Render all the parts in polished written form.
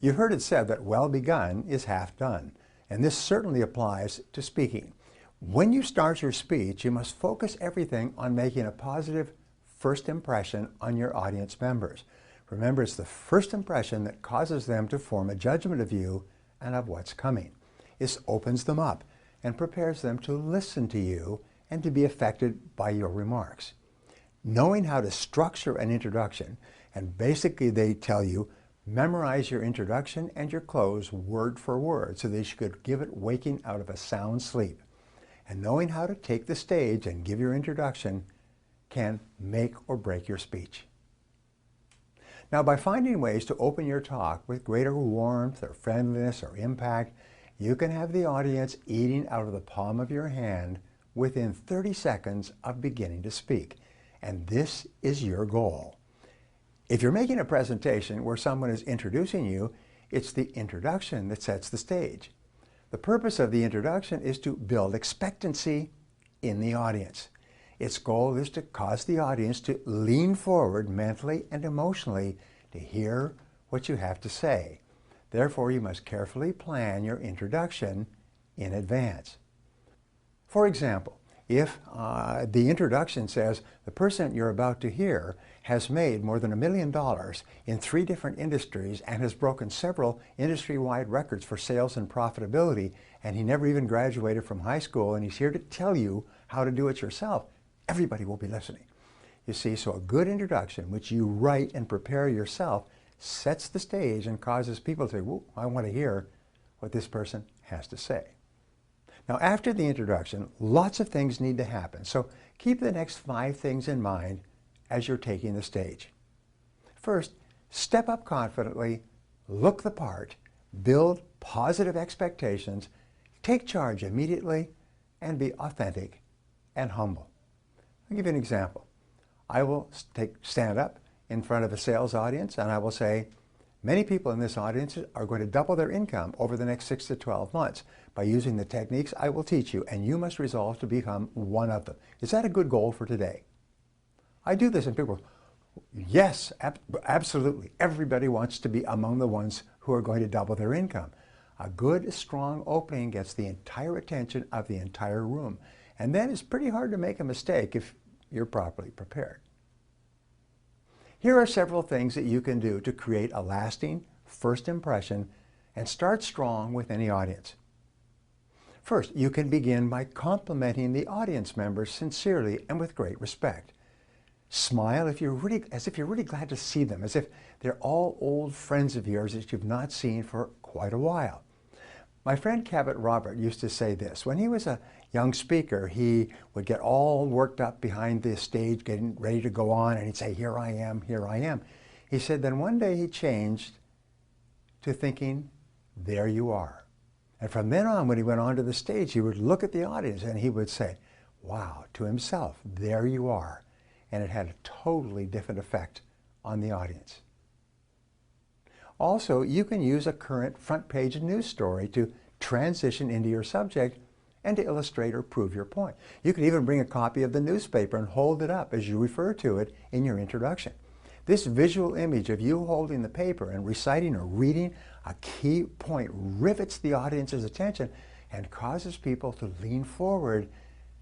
You heard it said that well begun is half done, and this certainly applies to speaking. When you start your speech, you must focus everything on making a positive first impression on your audience members. Remember, it's the first impression that causes them to form a judgment of you and of what's coming. This opens them up and prepares them to listen to you and to be affected by your remarks. Knowing how to structure an introduction, and basically they tell you, memorize your introduction and your close word for word so that you could give it waking out of a sound sleep. And knowing how to take the stage and give your introduction can make or break your speech. Now, by finding ways to open your talk with greater warmth or friendliness or impact, you can have the audience eating out of the palm of your hand within 30 seconds of beginning to speak. And this is your goal. If you're making a presentation where someone is introducing you, it's the introduction that sets the stage. The purpose of the introduction is to build expectancy in the audience. Its goal is to cause the audience to lean forward mentally and emotionally to hear what you have to say. Therefore, you must carefully plan your introduction in advance. For example, if the introduction says the person you're about to hear has made more than $1 million in 3 different industries and has broken several industry-wide records for sales and profitability, and he never even graduated from high school, and he's here to tell you how to do it yourself, everybody will be listening. You see, so a good introduction, which you write and prepare yourself, sets the stage and causes people to say, "Whoa, I want to hear what this person has to say." Now, after the introduction, lots of things need to happen. So keep the next 5 things in mind as you're taking the stage. First, step up confidently, look the part, build positive expectations, take charge immediately, and be authentic and humble. I'll give you an example. I will stand up in front of a sales audience and I will say, many people in this audience are going to double their income over the next 6 to 12 months by using the techniques I will teach you, and you must resolve to become one of them. Is that a good goal for today? I do this and people go, yes, absolutely. Everybody wants to be among the ones who are going to double their income. A good, strong opening gets the entire attention of the entire room. And then it's pretty hard to make a mistake if you're properly prepared. Here are several things that you can do to create a lasting first impression and start strong with any audience. First, you can begin by complimenting the audience members sincerely and with great respect. Smile as if you're really glad to see them, as if they're all old friends of yours that you've not seen for quite a while. My friend Cabot Robert used to say this. When he was a young speaker, he would get all worked up behind the stage, getting ready to go on, and he'd say, "Here I am, here I am." He said then one day he changed to thinking, "There you are." And from then on, when he went onto the stage, he would look at the audience and he would say, "Wow," to himself, "there you are." And it had a totally different effect on the audience. Also, you can use a current front page news story to transition into your subject and to illustrate or prove your point. You could even bring a copy of the newspaper and hold it up as you refer to it in your introduction. This visual image of you holding the paper and reciting or reading a key point rivets the audience's attention and causes people to lean forward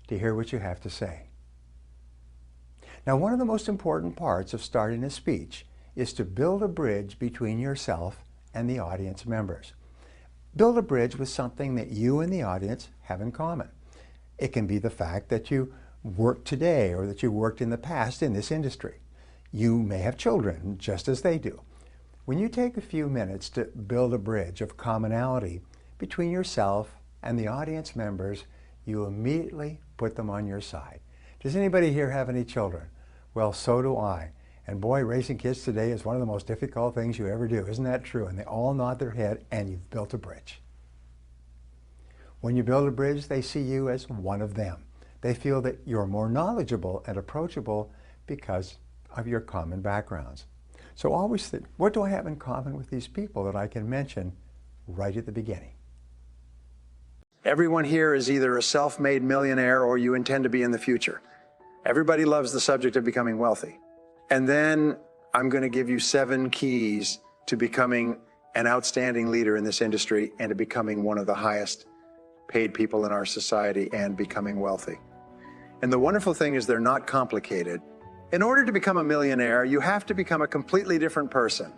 to hear what you have to say. Now, one of the most important parts of starting a speech is to build a bridge between yourself and the audience members. Build a bridge with something that you and the audience have in common. It can be the fact that you work today or that you worked in the past in this industry. You may have children, just as they do. When you take a few minutes to build a bridge of commonality between yourself and the audience members, you immediately put them on your side. Does anybody here have any children? Well, so do I. And boy, raising kids today is one of the most difficult things you ever do. Isn't that true? And they all nod their head, and you've built a bridge. When you build a bridge, they see you as one of them. They feel that you're more knowledgeable and approachable because of your common backgrounds. So always think, what do I have in common with these people that I can mention right at the beginning? Everyone here is either a self-made millionaire or you intend to be in the future. Everybody loves the subject of becoming wealthy. And then I'm going to give you 7 keys to becoming an outstanding leader in this industry and to becoming one of the highest paid people in our society and becoming wealthy. And the wonderful thing is they're not complicated. In order to become a millionaire, you have to become a completely different person.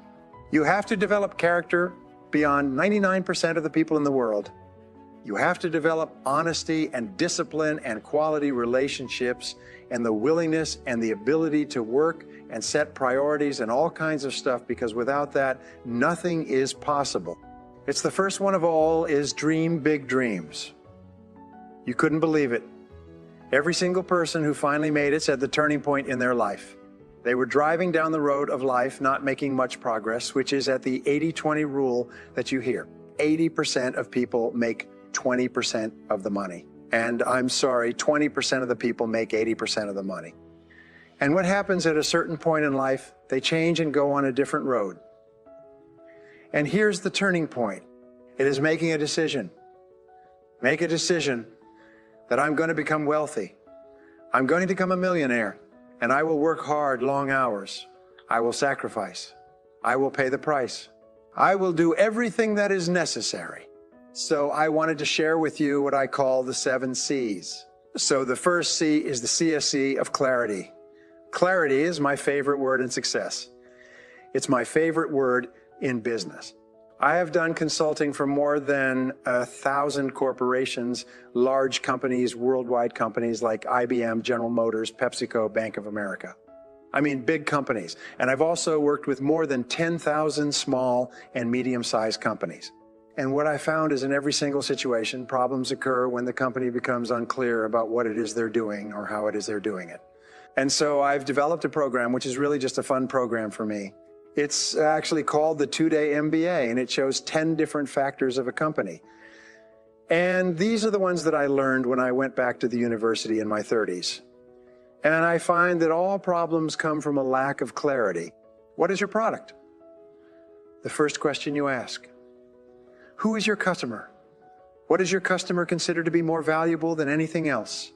You have to develop character beyond 99% of the people in the world. You have to develop honesty and discipline and quality relationships and the willingness and the ability to work and set priorities and all kinds of stuff, because without that, nothing is possible. It's the first one of all is dream big dreams. You couldn't believe it. Every single person who finally made it's at the turning point in their life. They were driving down the road of life, not making much progress, which is at the 80-20 rule that you hear. 80% of people make 20% of the money. And I'm sorry, 20% of the people make 80% of the money. And what happens at a certain point in life? They change and go on a different road. And here's the turning point. It is making a decision. Make a decision that I'm going to become wealthy. I'm going to become a millionaire, and I will work hard, long hours. I will sacrifice. I will pay the price. I will do everything that is necessary. So I wanted to share with you what I call the 7 C's. So the first C is the CSC of clarity. Clarity is my favorite word in success. It's my favorite word in business. I have done consulting for more than 1,000 corporations, large companies, worldwide companies like IBM, General Motors, PepsiCo, Bank of America. I mean, big companies. And I've also worked with more than 10,000 small and medium-sized companies. And what I found is in every single situation, problems occur when the company becomes unclear about what it is they're doing or how it is they're doing it. And so I've developed a program, which is really just a fun program for me. It's actually called the 2-Day MBA, and it shows 10 different factors of a company. And these are the ones that I learned when I went back to the university in my 30s. And I find that all problems come from a lack of clarity. What is your product? The first question you ask. Who is your customer? What does your customer consider to be more valuable than anything else?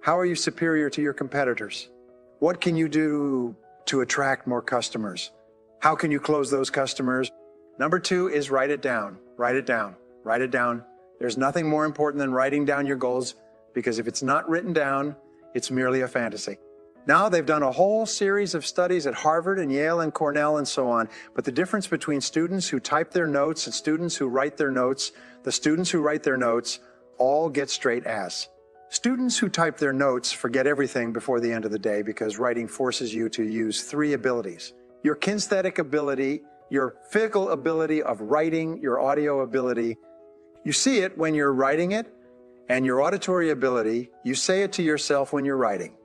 How are you superior to your competitors? What can you do to attract more customers? How can you close those customers? Number 2 is write it down. Write it down. Write it down. There's nothing more important than writing down your goals, because if it's not written down, it's merely a fantasy. Now they've done a whole series of studies at Harvard and Yale and Cornell and so on, but the difference between students who type their notes and students who write their notes, the students who write their notes all get straight A's. Students who type their notes forget everything before the end of the day, because writing forces you to use 3 abilities. Your kinesthetic ability, your physical ability of writing, your audio ability. You see it when you're writing it, and your auditory ability, you say it to yourself when you're writing.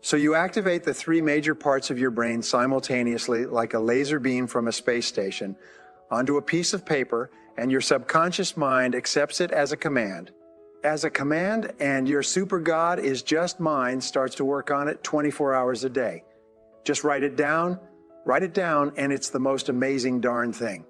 So you activate the 3 major parts of your brain simultaneously, like a laser beam from a space station, onto a piece of paper, and your subconscious mind accepts it as a command. As a command, and your super God is just mind starts to work on it 24 hours a day. Just write it down, and it's the most amazing darn thing.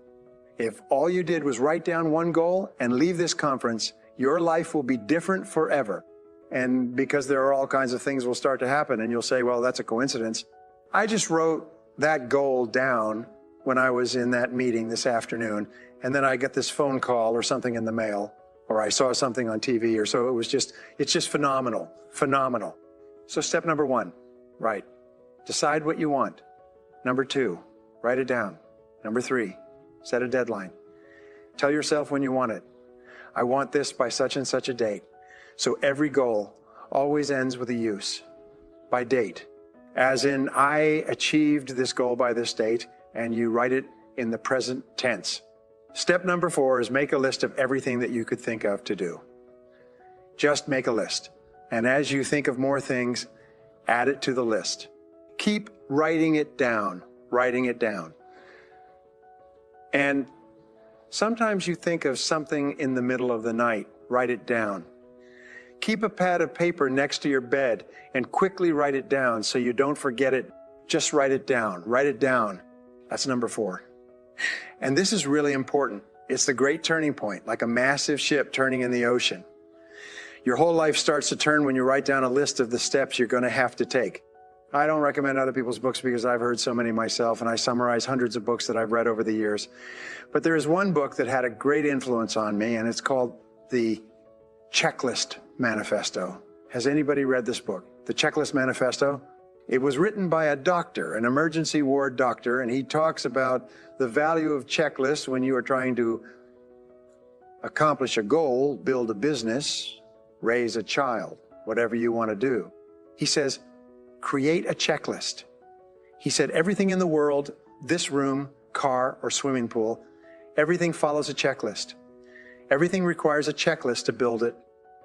If all you did was write down one goal and leave this conference, your life will be different forever. And because there are all kinds of things will start to happen, and you'll say, well, that's a coincidence. I just wrote that goal down when I was in that meeting this afternoon, and then I get this phone call or something in the mail, or I saw something on TV, or so it's just phenomenal, phenomenal. So step number 1, write. Decide what you want. Number 2, write it down. Number 3, set a deadline. Tell yourself when you want it. I want this by such and such a date. So every goal always ends with a use, by date. As in, I achieved this goal by this date, and you write it in the present tense. Step number 4 is make a list of everything that you could think of to do. Just make a list. And as you think of more things, add it to the list. Keep writing it down, writing it down. And sometimes you think of something in the middle of the night, write it down. Keep a pad of paper next to your bed and quickly write it down so you don't forget it. Just write it down. Write it down. That's number 4. And this is really important. It's the great turning point, like a massive ship turning in the ocean. Your whole life starts to turn when you write down a list of the steps you're going to have to take. I don't recommend other people's books because I've heard so many myself, and I summarize hundreds of books that I've read over the years. But there is one book that had a great influence on me, and it's called The Checklist Manifesto. Has anybody read this book? The Checklist Manifesto? It was written by a doctor, an emergency ward doctor, and he talks about the value of checklists when you are trying to accomplish a goal, build a business, raise a child, whatever you want to do. He says, create a checklist. He said, everything in the world, this room, car, or swimming pool, everything follows a checklist. Everything requires a checklist to build it.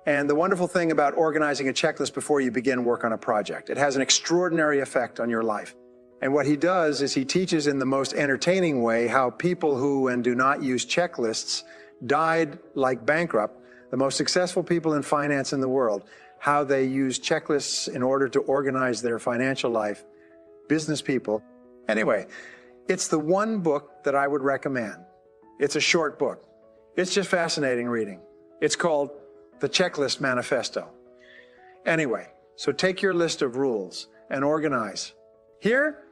And the wonderful thing about organizing a checklist before you begin work on a project, it has an extraordinary effect on your life. And what he does is he teaches in the most entertaining way how people who do not use checklists died like bankrupt, the most successful people in finance in the world, how they use checklists in order to organize their financial life, business people. Anyway, it's the one book that I would recommend. It's a short book. It's just fascinating reading. It's called The Checklist Manifesto. Anyway, so take your list of rules and organize. Here,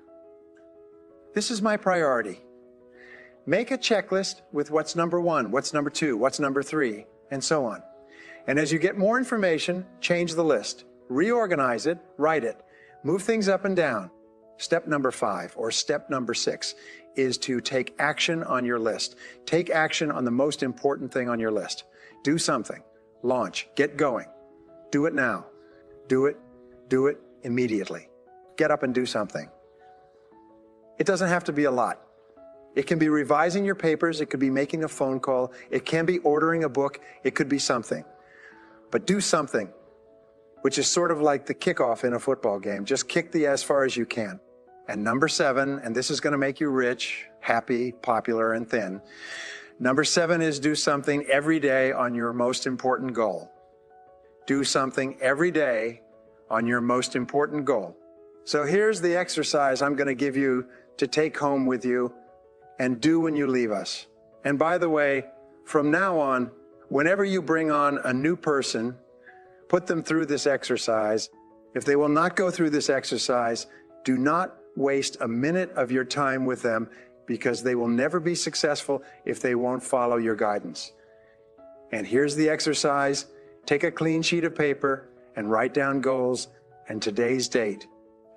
this is my priority. Make a checklist with what's number 1, what's number 2, what's number 3, and so on. And as you get more information, change the list. Reorganize it, write it, move things up and down. Step number 5 or step number 6 is to take action on your list. Take action on the most important thing on your list. Do something. Launch. Get going. Do it now. Do it immediately. Get up and do something. It doesn't have to be a lot. It can be revising your papers. It could be making a phone call. It can be ordering a book. It could be something. But do something, which is sort of like the kickoff in a football game. Just kick as far as you can. And number 7, and this is going to make you rich, happy, popular, and thin. Number 7 is do something every day on your most important goal. Do something every day on your most important goal. So here's the exercise I'm going to give you to take home with you and do when you leave us. And by the way, from now on, whenever you bring on a new person, put them through this exercise. If they will not go through this exercise, do not waste a minute of your time with them, because they will never be successful if they won't follow your guidance. And here's the exercise. Take a clean sheet of paper and write down goals and today's date.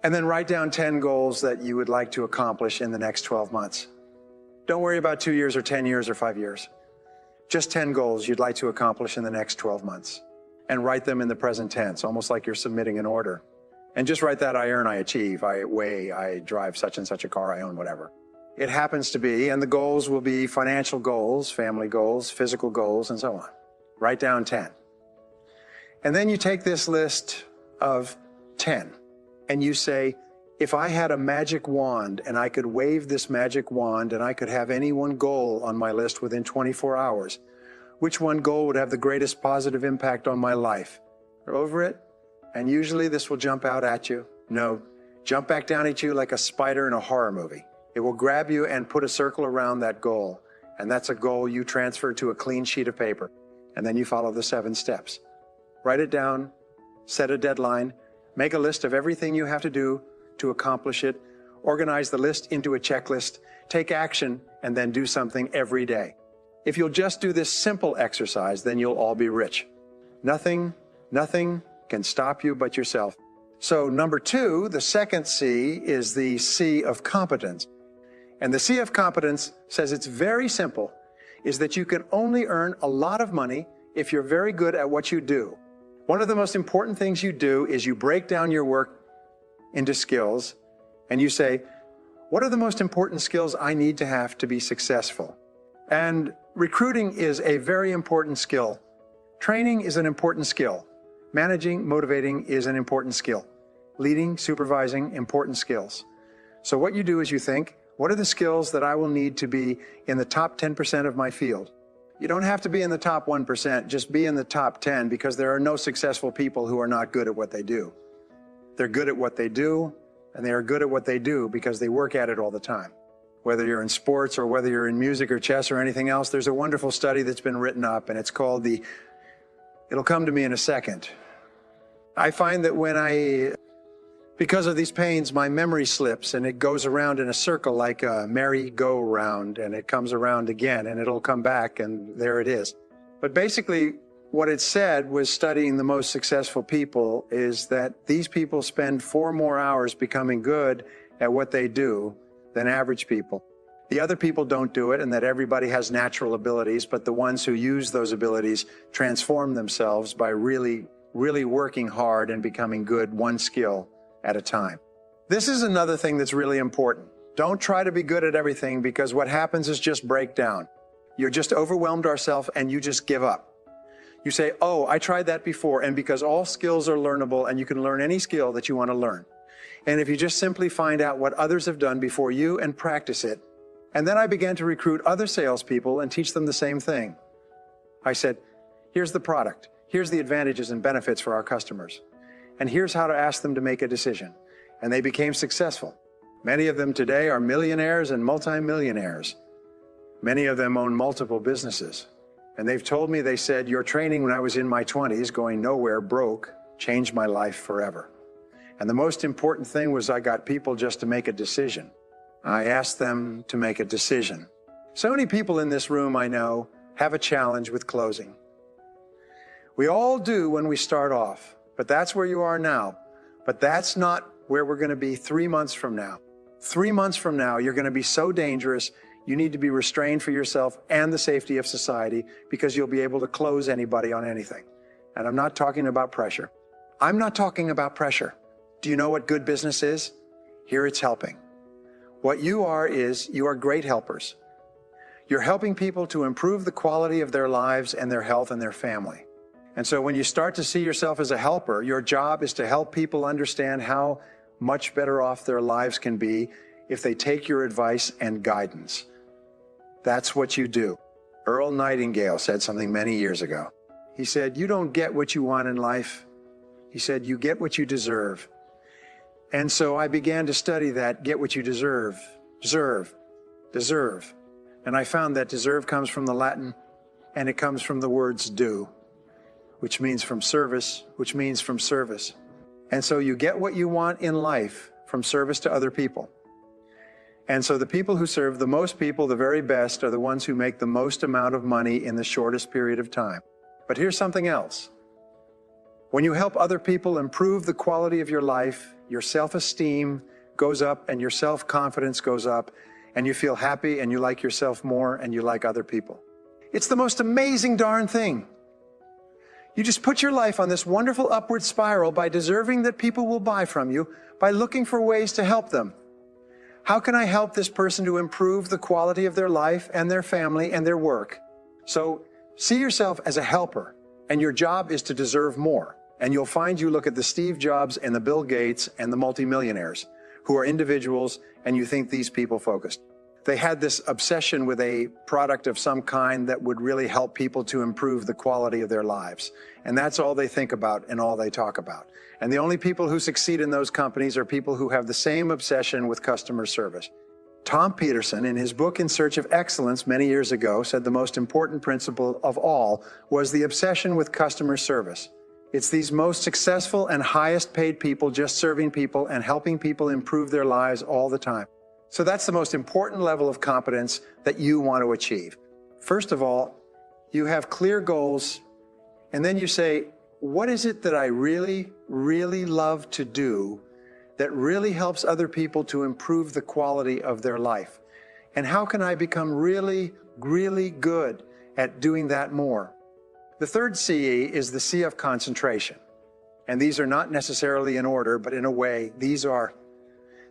And then write down 10 goals that you would like to accomplish in the next 12 months. Don't worry about 2 years or 10 years or 5 years. Just 10 goals you'd like to accomplish in the next 12 months. And write them in the present tense, almost like you're submitting an order. And just write that I earn, I achieve, I weigh, I drive such and such a car, I own whatever. It happens to be, and the goals will be financial goals, family goals, physical goals, and so on. Write down 10. And then you take this list of 10 and you say, if I had a magic wand and I could wave this magic wand and I could have any one goal on my list within 24 hours, which one goal would have the greatest positive impact on my life? You're over it? And usually this will jump out at you. No, jump back down at you like a spider in a horror movie. It will grab you and put a circle around that goal. And that's a goal you transfer to a clean sheet of paper. And then you follow the 7 steps. Write it down, set a deadline, make a list of everything you have to do to accomplish it, organize the list into a checklist, take action, and then do something every day. If you'll just do this simple exercise, then you'll all be rich. Nothing can stop you but yourself. So number 2, the second C, is the C of competence. And the C of competence says it's very simple, is that you can only earn a lot of money if you're very good at what you do. One of the most important things you do is you break down your work into skills and you say, what are the most important skills I need to have to be successful? And recruiting is a very important skill. Training is an important skill. Managing, motivating is an important skill. Leading, supervising, important skills. So what you do is you think, what are the skills that I will need to be in the top 10% of my field? You don't have to be in the top 1%, just be in the top 10, because there are no successful people who are not good at what they do. They're good at what they do, and they are good at what they do because they work at it all the time. Whether you're in sports or whether you're in music or chess or anything else, there's a wonderful study that's been written up, and it's called it'll come to me in a second. I find that when I Because of these pains, my memory slips and it goes around in a circle like a merry-go-round, and it comes around again and it'll come back and there it is. But basically, what it said was, studying the most successful people, is that these people spend 4 more hours becoming good at what they do than average people. The other people don't do it, and that everybody has natural abilities, but the ones who use those abilities transform themselves by really working hard and becoming good one skill at a time. This is another thing that's really important. Don't try to be good at everything, because what happens is just breakdown. You're just overwhelmed ourselves and you just give up. You say, oh, I tried that before, and because all skills are learnable and you can learn any skill that you want to learn. And if you just simply find out what others have done before you and practice it. And then I began to recruit other salespeople and teach them the same thing. I said, here's the product. Here's the advantages and benefits for our customers. And here's how to ask them to make a decision. And they became successful. Many of them today are millionaires and multimillionaires. Many of them own multiple businesses. And they've told me, they said, your training when I was in my 20s, going nowhere, broke, changed my life forever. And the most important thing was, I got people just to make a decision. I asked them to make a decision. So many people in this room, I know, have a challenge with closing. We all do when we start off. But that's where you are now. But that's not where we're going to be 3 months from now. 3 months from now, you're going to be so dangerous, you need to be restrained for yourself and the safety of society, because you'll be able to close anybody on anything. And I'm not talking about pressure. I'm not talking about pressure. Do you know what good business is? Here it's helping. What you are is, you are great helpers. You're helping people to improve the quality of their lives and their health and their family. And so when you start to see yourself as a helper, your job is to help people understand how much better off their lives can be if they take your advice and guidance. That's what you do. Earl Nightingale said something many years ago. He said, you don't get what you want in life. He said, you get what you deserve. And so I began to study that, get what you deserve, deserve. And I found that deserve comes from the Latin, and it comes from the words do, which means from service, which means from service. And so you get what you want in life from service to other people. And so the people who serve the most people, the very best, are the ones who make the most amount of money in the shortest period of time. But here's something else. When you help other people improve the quality of your life, your self-esteem goes up and your self-confidence goes up, and you feel happy and you like yourself more and you like other people. It's the most amazing darn thing. You just put your life on this wonderful upward spiral by deserving that people will buy from you, by looking for ways to help them. How can I help this person to improve the quality of their life and their family and their work? So see yourself as a helper, and your job is to deserve more. And you'll find, you look at the Steve Jobs and the Bill Gates and the multimillionaires who are individuals, and you think these people focused. They had this obsession with a product of some kind that would really help people to improve the quality of their lives. And that's all they think about and all they talk about. And the only people who succeed in those companies are people who have the same obsession with customer service. Tom Peterson, in his book In Search of Excellence many years ago, said the most important principle of all was the obsession with customer service. It's these most successful and highest paid people just serving people and helping people improve their lives all the time. So that's the most important level of competence that you want to achieve. First of all, you have clear goals, and then you say, what is it that I really, really love to do that really helps other people to improve the quality of their life? And how can I become really, really good at doing that more? The third CE is the C of concentration. And these are not necessarily in order, but in a way, these are.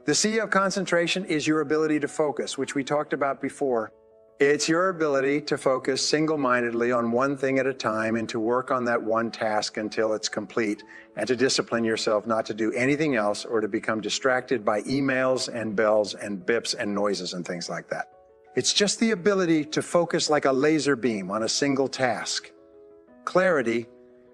The C of concentration is your ability to focus, which we talked about before. It's your ability to focus single-mindedly on one thing at a time and to work on that one task until it's complete, and to discipline yourself not to do anything else or to become distracted by emails and bells and bips and noises and things like that. It's just the ability to focus like a laser beam on a single task. Clarity,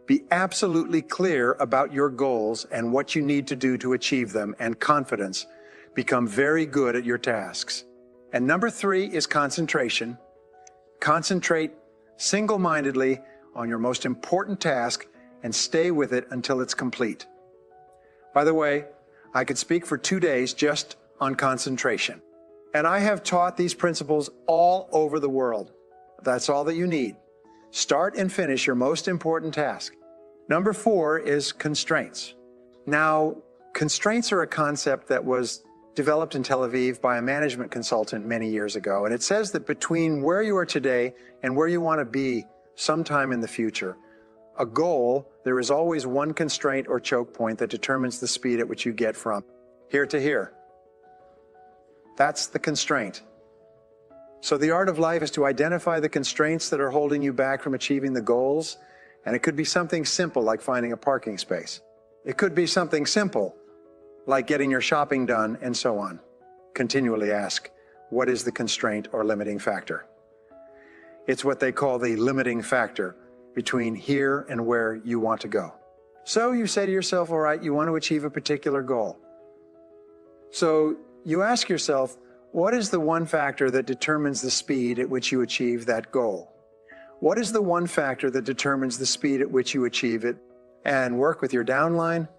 be absolutely clear about your goals and what you need to do to achieve them, and confidence, become very good at your tasks. And number 3 is concentration. Concentrate single-mindedly on your most important task and stay with it until it's complete. By the way, I could speak for 2 days just on concentration. And I have taught these principles all over the world. That's all that you need. Start and finish your most important task. Number 4 is constraints. Now, constraints are a concept that was developed in Tel Aviv by a management consultant many years ago. And it says that between where you are today and where you want to be sometime in the future, a goal, there is always one constraint or choke point that determines the speed at which you get from here to here. That's the constraint. So the art of life is to identify the constraints that are holding you back from achieving the goals. And it could be something simple like finding a parking space. It could be something simple like getting your shopping done, and so on. Continually ask, what is the constraint or limiting factor? It's what they call the limiting factor between here and where you want to go. So you say to yourself, all right, you want to achieve a particular goal. So you ask yourself, what is the one factor that determines the speed at which you achieve that goal? What is the one factor that determines the speed at which you achieve it? And work with your downline,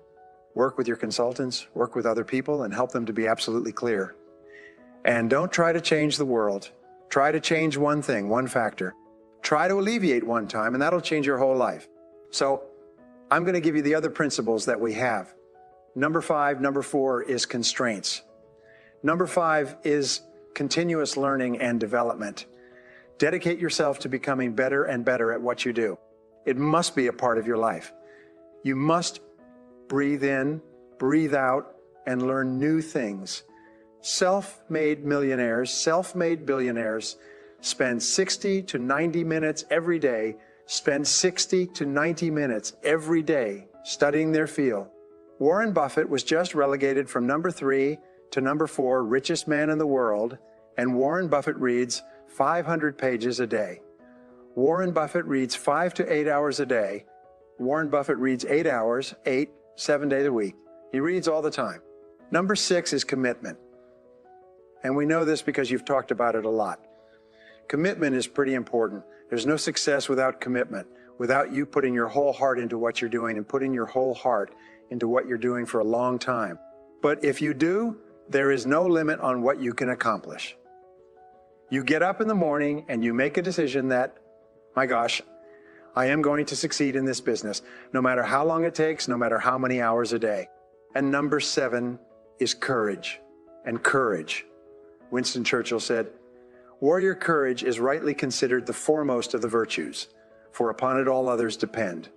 work with your consultants, work with other people, and help them to be absolutely clear. And don't try to change the world. Try to change one thing, one factor. Try to alleviate one time, and that'll change your whole life. So I'm going to give you the other principles that we have. Number 4 is constraints. Number 5 is continuous learning and development. Dedicate yourself to becoming better and better at what you do. It must be a part of your life. You must breathe in, breathe out, and learn new things. Self-made millionaires, self-made billionaires spend 60 to 90 minutes every day, spend 60 to 90 minutes every day studying their field. Warren Buffett was just relegated from number 3 to number 4 richest man in the world, and Warren Buffett reads 500 pages a day. Warren Buffett reads 5 to 8 hours a day. Warren Buffett reads 8 hours, 7 days a week. He reads all the time. Number 6 is commitment. And we know this because you've talked about it a lot. Commitment is pretty important. There's no success without commitment, without you putting your whole heart into what you're doing and putting your whole heart into what you're doing for a long time. But if you do, there is no limit on what you can accomplish. You get up in the morning and you make a decision that, my gosh, I am going to succeed in this business, no matter how long it takes, no matter how many hours a day. And number 7 is courage. And courage. Winston Churchill said, warrior courage is rightly considered the foremost of the virtues, for upon it all others depend.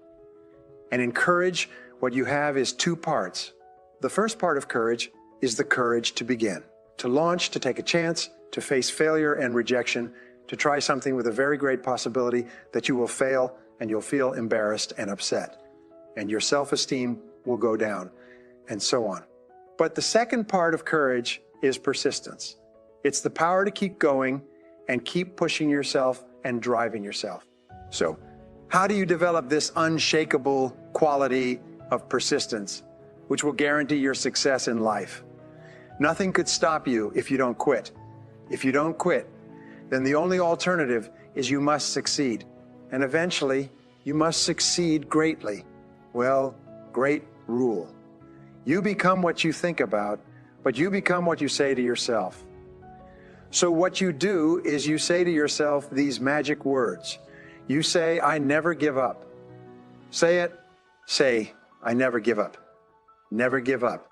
And in courage, what you have is 2 parts. The first part of courage is the courage to begin, to launch, to take a chance, to face failure and rejection, to try something with a very great possibility that you will fail and you'll feel embarrassed and upset, and your self-esteem will go down, and so on. But the second part of courage is persistence. It's the power to keep going and keep pushing yourself and driving yourself. So, how do you develop this unshakable quality of persistence, which will guarantee your success in life? Nothing could stop you if you don't quit. If you don't quit, then the only alternative is you must succeed. And eventually, you must succeed greatly. Well, great rule. You become what you think about, but you become what you say to yourself. So what you do is you say to yourself these magic words. You say, I never give up. Say it. Say, I never give up. Never give up.